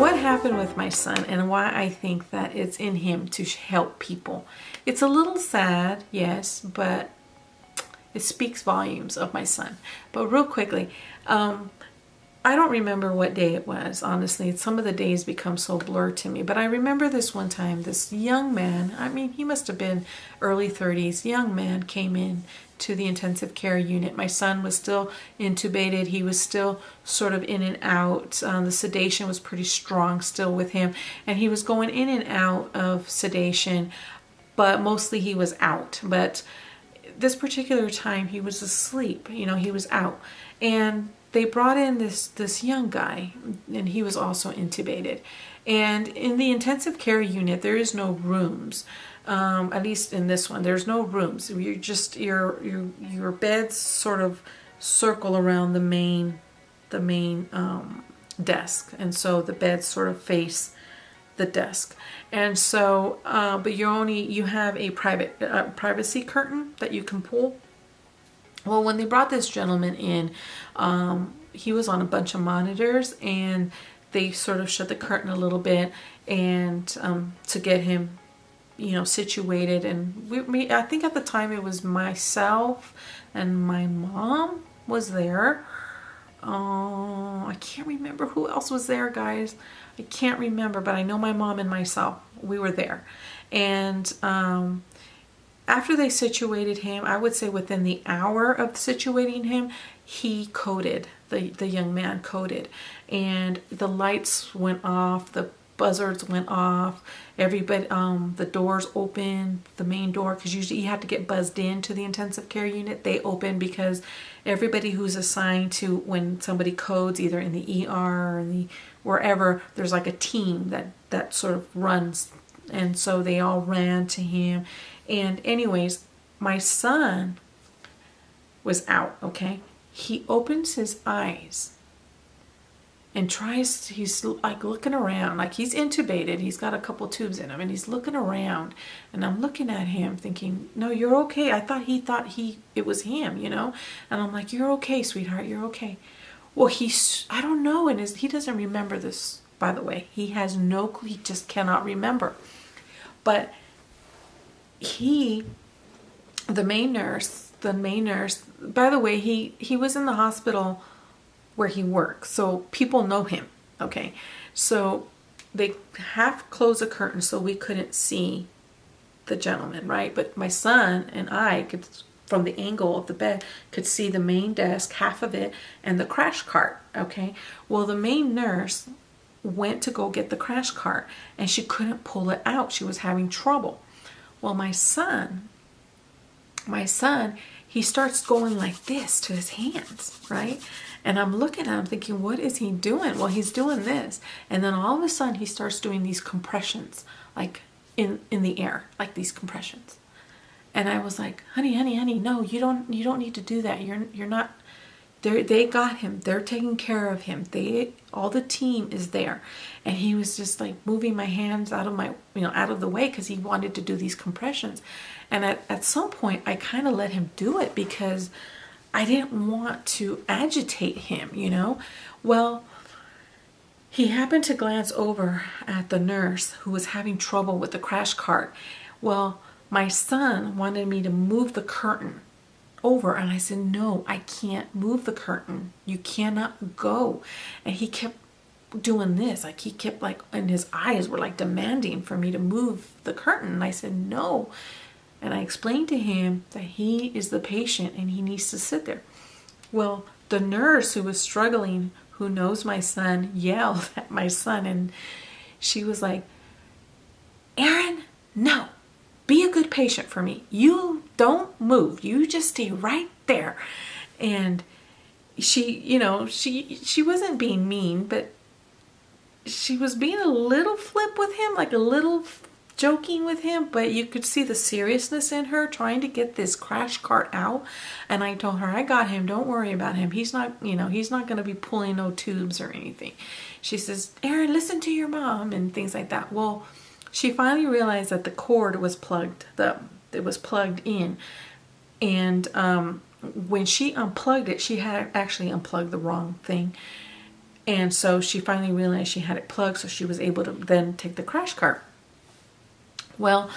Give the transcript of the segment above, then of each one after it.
what happened with my son and why I think that it's in him to help people. It's a little sad, yes, but it speaks volumes of my son. But real quickly, I don't remember what day it was, honestly. Some of the days become so blurred to me. But I remember this one time, this young man, I mean, he must have been early 30s, young man came in to the intensive care unit. My son was still intubated. He was still sort of in and out. The sedation was pretty strong still with him. And he was going in and out of sedation, but mostly he was out. But this particular time he was asleep, you know, he was out. And they brought in this young guy, and he was also intubated. And in the intensive care unit, there is no rooms. At least in this one, there's no rooms. You're just your beds sort of circle around the main desk, and so the beds sort of face the desk. And so, but you have a privacy curtain that you can pull. Well, when they brought this gentleman in, he was on a bunch of monitors, and they sort of shut the curtain a little bit, and to get him, you know, situated. And I think at the time it was myself and my mom was there. I can't remember who else was there, guys. I can't remember, but I know my mom and myself, we were there. And after they situated him, I would say within the hour of situating him, he coded. The young man coded, and the lights went off, the buzzards went off, everybody, the doors open, the main door, because usually you have to get buzzed into the intensive care unit. They open because everybody who's assigned to, when somebody codes, either in the ER or in the wherever, there's like a team that sort of runs. And so they all ran to him. And anyways, my son was out, okay? He opens his eyes and he's like looking around, like he's intubated. He's got a couple tubes in him, and he's looking around. And I'm looking at him thinking, no, you're okay. I thought it was him, you know? And I'm like, you're okay, sweetheart, you're okay. Well, I don't know, and he doesn't remember this, by the way. He has no clue, he just cannot remember. But the main nurse, by the way, he was in the hospital where he works, so people know him, okay? So they half closed the curtain so we couldn't see the gentleman, right? But my son and I could, from the angle of the bed, could see the main desk, half of it, and the crash cart, okay? Well, the main nurse went to go get the crash cart, and she couldn't pull it out. She was having trouble. Well, my son, he starts going like this to his hands, right? And I'm looking at him thinking, what is he doing? Well, he's doing this. And then all of a sudden he starts doing these compressions, like in the air, like these compressions. And I was like, honey, no, you don't need to do that. You're not, they got him. They're taking care of him. All the team is there. And he was just like moving my hands out of the way, because he wanted to do these compressions. And at some point I kind of let him do it because I didn't want to agitate him, you know? Well, he happened to glance over at the nurse who was having trouble with the crash cart. Well, my son wanted me to move the curtain over, and I said, no, I can't move the curtain. You cannot go. And he kept doing this, like he kept and his eyes were like demanding for me to move the curtain. And I said, no. And I explained to him that he is the patient and he needs to sit there. Well, the nurse who was struggling, who knows my son, yelled at my son, and she was like, Aaron, no, be a good patient for me. You don't move. You just stay right there. And she wasn't being mean, but she was being a little flip with him, like a little joking with him, but you could see the seriousness in her trying to get this crash cart out. And I told her, I got him, don't worry about him. He's not going to be pulling no tubes or anything. She says, Aaron, listen to your mom, and things like that. Well, she finally realized that the cord was plugged, it was plugged in. And when she unplugged it, she had actually unplugged the wrong thing. And so she finally realized she had it plugged, so she was able to then take the crash cart. Well,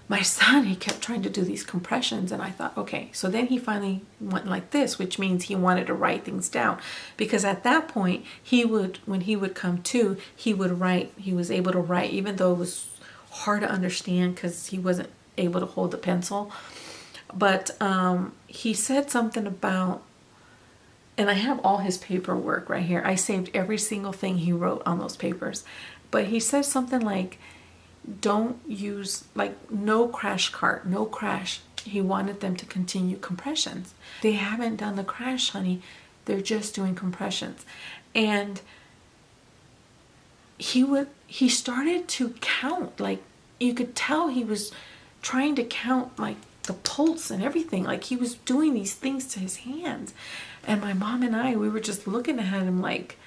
my son, he kept trying to do these compressions, and I thought, okay. So then he finally went like this, which means he wanted to write things down, because at that point when he would come to, he would write. He was able to write, even though it was hard to understand because he wasn't able to hold the pencil. But he said something about, and I have all his paperwork right here. I saved every single thing he wrote on those papers. But he said something like, don't use, like, no crash cart, no crash. He wanted them to continue compressions. They haven't done the crash, honey. They're just doing compressions. And he started to count. Like, you could tell he was trying to count, like, the pulse and everything. Like, he was doing these things to his hands. And my mom and I, we were just looking at him like,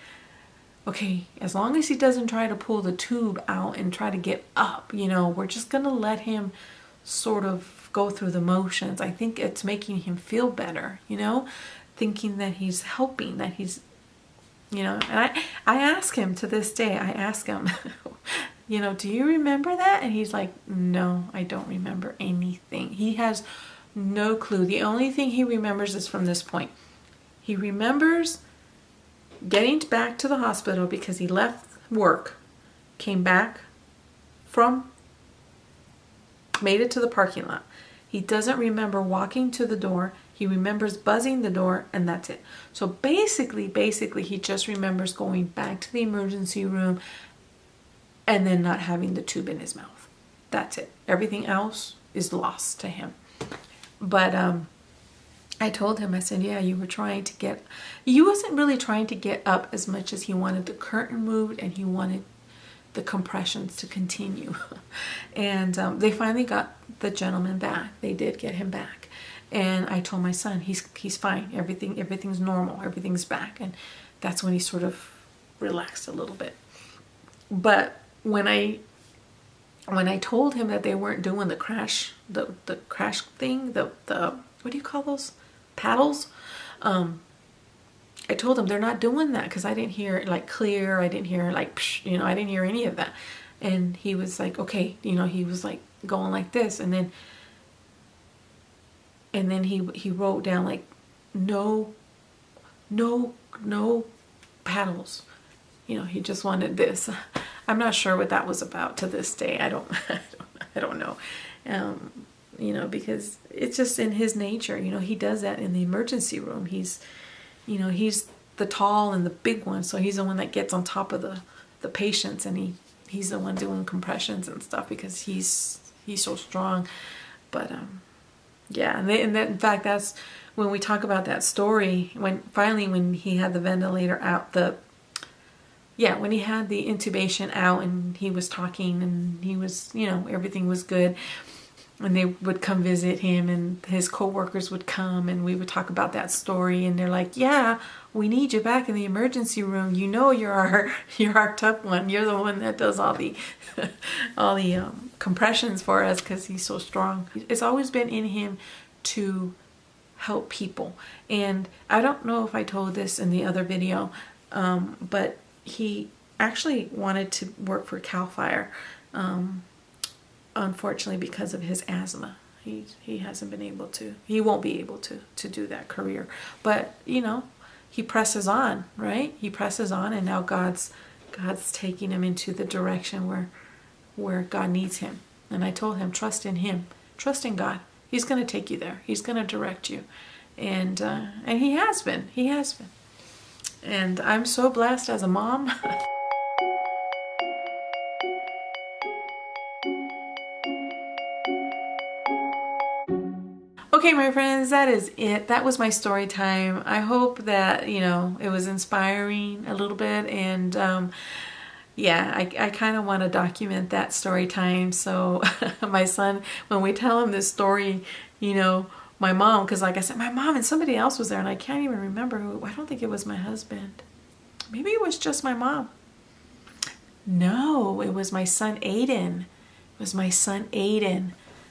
okay, as long as he doesn't try to pull the tube out and try to get up, we're just going to let him sort of go through the motions. I think it's making him feel better, thinking that he's helping, that he's, and I ask him to this day, I ask him, do you remember that? And he's like, no, I don't remember anything. He has no clue. The only thing he remembers is from this point. He remembers getting back to the hospital because he left work, came back made it to the parking lot. He doesn't remember walking to the door. He remembers buzzing the door, and that's it. So basically, he just remembers going back to the emergency room and then not having the tube in his mouth. That's it. Everything else is lost to him. But I told him, I said, yeah, you wasn't really trying to get up as much as he wanted the curtain moved and he wanted the compressions to continue. And they finally got the gentleman back. They did get him back. And I told my son, he's fine. Everything's normal. Everything's back. And that's when he sort of relaxed a little bit. But when I told him that they weren't doing the crash, the crash thing, the what do you call those? Paddles? I told him they're not doing that because I didn't hear it like clear. I didn't hear like, psh, I didn't hear any of that. And he was like, okay, he was like going like this. And then he wrote down like, no paddles. He just wanted this. I'm not sure what that was about to this day. I don't know. Because it's just in his nature. He does that in the emergency room. He's the tall and the big one, so he's the one that gets on top of the patients, and he's the one doing compressions and stuff because he's so strong. But yeah, and in fact, that's when we talk about that story, when he had the ventilator out, when he had the intubation out and he was talking and he was, everything was good. And they would come visit him and his co-workers would come and we would talk about that story, and they're like, yeah, we need you back in the emergency room. You're our tough one. You're the one that does all the compressions for us because he's so strong. It's always been in him to help people. And I don't know if I told this in the other video, but he actually wanted to work for CAL FIRE. Unfortunately, because of his asthma, he hasn't been able to. He won't be able to do that career. But he presses on, right? He presses on, and now God's taking him into the direction where God needs him. And I told him, trust in him, trust in God. He's going to take you there. He's going to direct you, and he has been. He has been. And I'm so blessed as a mom. Okay, my friends, that is it. That was my story time. I hope that, it was inspiring a little bit. And I kind of want to document that story time. So my son, when we tell him this story, my mom, because like I said, my mom and somebody else was there, and I can't even remember who. I don't think it was my husband. Maybe it was just my mom. No, it was my son Aiden.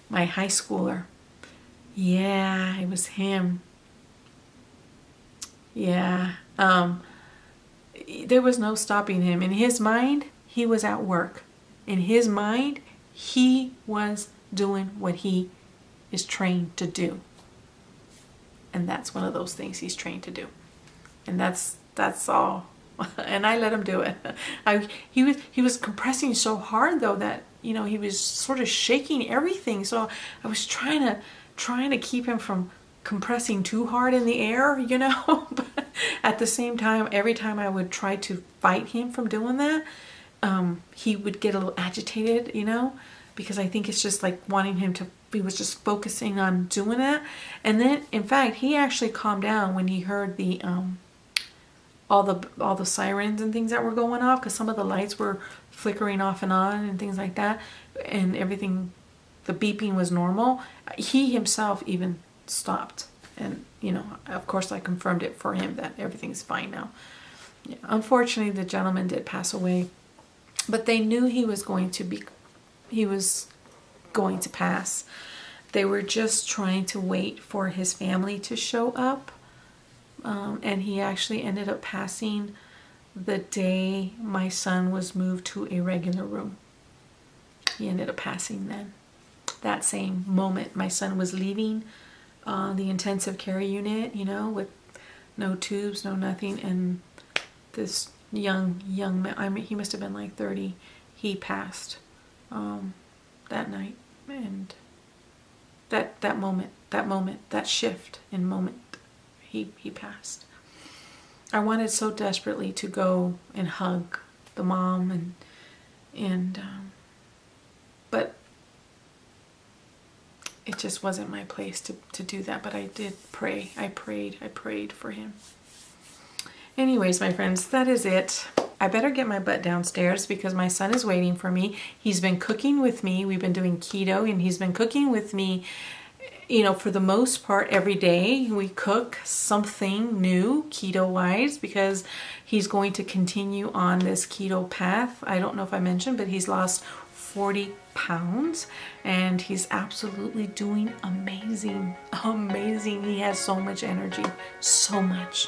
My high schooler. Yeah, it was him. Yeah. there was no stopping him. In his mind, he was at work. In his mind, he was doing what he is trained to do. And that's one of those things he's trained to do. And that's all. And I let him do it. He was compressing so hard though that, you know, he was sort of shaking everything. So I was trying to keep him from compressing too hard in the air, you know. But at the same time, every time I would try to fight him from doing that, he would get a little agitated, you know, because I think it's just like wanting him to, he was just focusing on doing that. And then in fact, he actually calmed down when he heard the all the sirens and things that were going off, because some of the lights were flickering off and on and things like that, and everything, the beeping was normal. He himself even stopped, and you know, of course I confirmed it for him that everything's fine now. Yeah, unfortunately the gentleman did pass away, but they knew he was going to pass. They were just trying to wait for his family to show up. And he actually ended up passing the day my son was moved to a regular room. He ended up passing then. That same moment my son was leaving the intensive care unit, you know, with no tubes, no nothing, and this young man, I mean, he must have been like 30, he passed that night. And that moment, that shift in moment, he passed. I wanted so desperately to go and hug the mom and but it just wasn't my place to do that. But I did pray. I prayed for him. Anyways, my friends, that is it. I better get my butt downstairs because my son is waiting for me. He's been cooking with me. We've been doing keto, and he's been cooking with me, you know, for the most part every day. We cook something new keto wise because he's going to continue on this keto path. I don't know if I mentioned, but he's lost 40 pounds and he's absolutely doing amazing. He has so much energy, so much.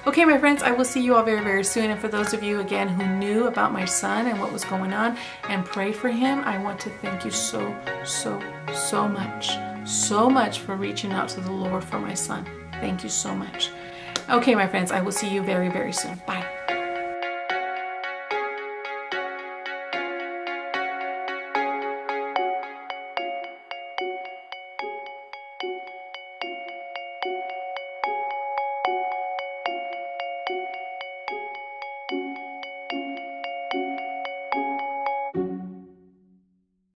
Okay, my friends, I will see you all very, very soon. And for those of you, again, who knew about my son and what was going on and pray for him, I want to thank you so much for reaching out to the Lord for my son. Thank you so much. Okay, my friends, I will see you very, very soon. Bye.